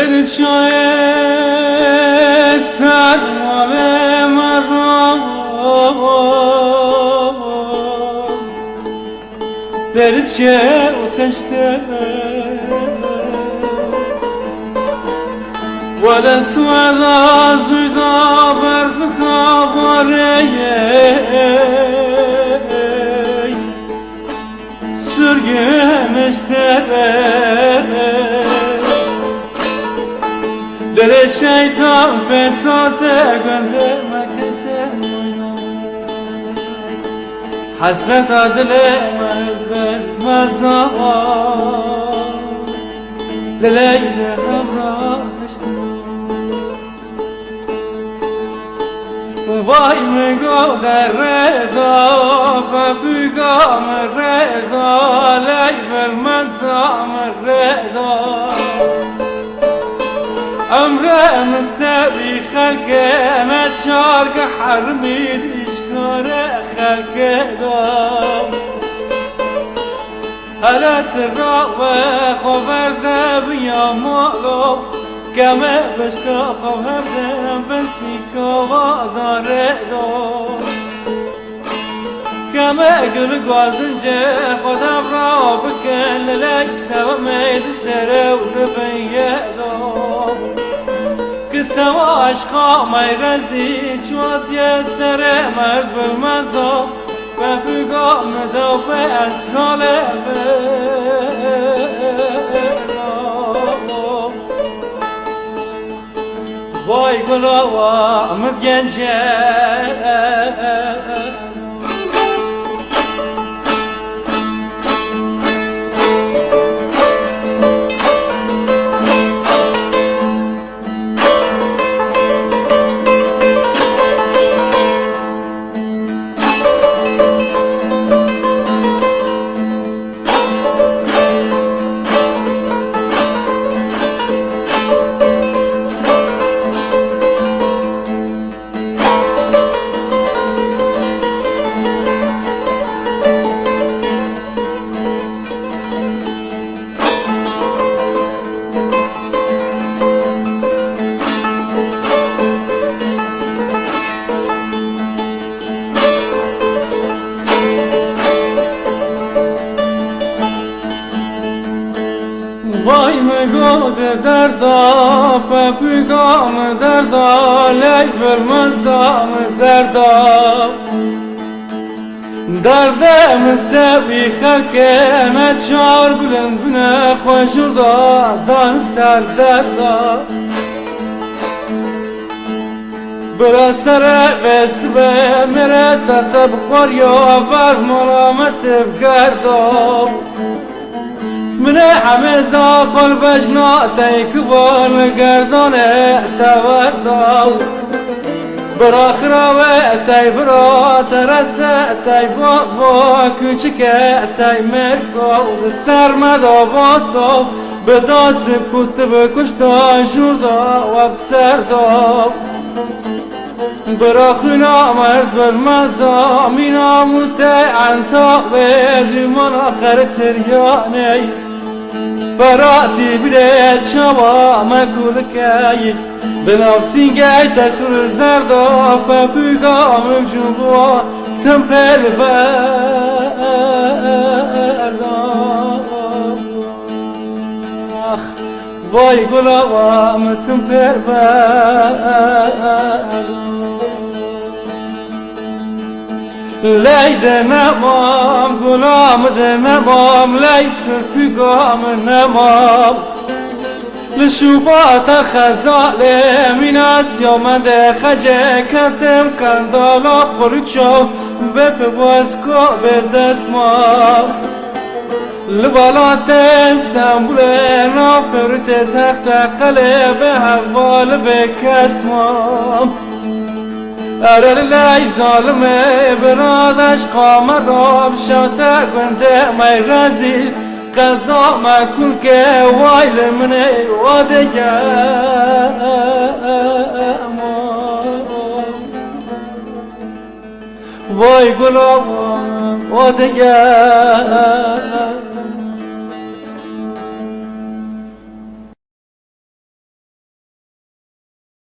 للشاي سلام مرام للشاي وخشته ولا سوى زيدا برفك باري سرقم اشتري للشيطان فساته قدمك حسرت عدله مهبل مزار لليلة أمرا وای مگو در ردا فبگام ردا لیبر مسام ردا امره مسابی خلقه نشارق حرمید اشکار خلقه دا حالت را و خبرده بیا مالو کمه بشتا خبردم بسی کوا داره دو کمه گل گازنجه خودم را بکن للک سوامید سره و ربیه دو که سوا عشقا می رزی چوات یه سره مرد بالمزا و بگام دو به ساله وای گلوا مبگنجه وای مگود دردا پپیگام دردا لیبر مسام دردا دردم سبی خلقه نچار بلند بنا خوشوردا دان سر دردا برا سر بسبه میره تب خوری و افر مرامت بگردا من همه زاقل بجناتی کبال گردانه توردا برا خراوتی برا ترستی با کچکه تی مرکو سرمدا باتو به داس کتب کشتا جوردا و بسردا برا خنا مرد بالمزا مینا متعنتا به دیمان آخر تریانه فراتي بريد شوا ما كولكاي بنفسي تسور زردا فبقى مجبوا تمبر فردا اخ باي قلوا متمبر فردا ليد نمام غلام نمام ليس في قام نمام لشوبات خزال من آسيا من خجه كتم كندالا خورچو بپ باسكو بدست ما لبالات استنبول نافرت تخت قلب حوال بكسمام ارل لای ظالمه برادش قامرام شاته گنده می رزیل قضا مکن که وایل منه وادگم وای گلابم وادگم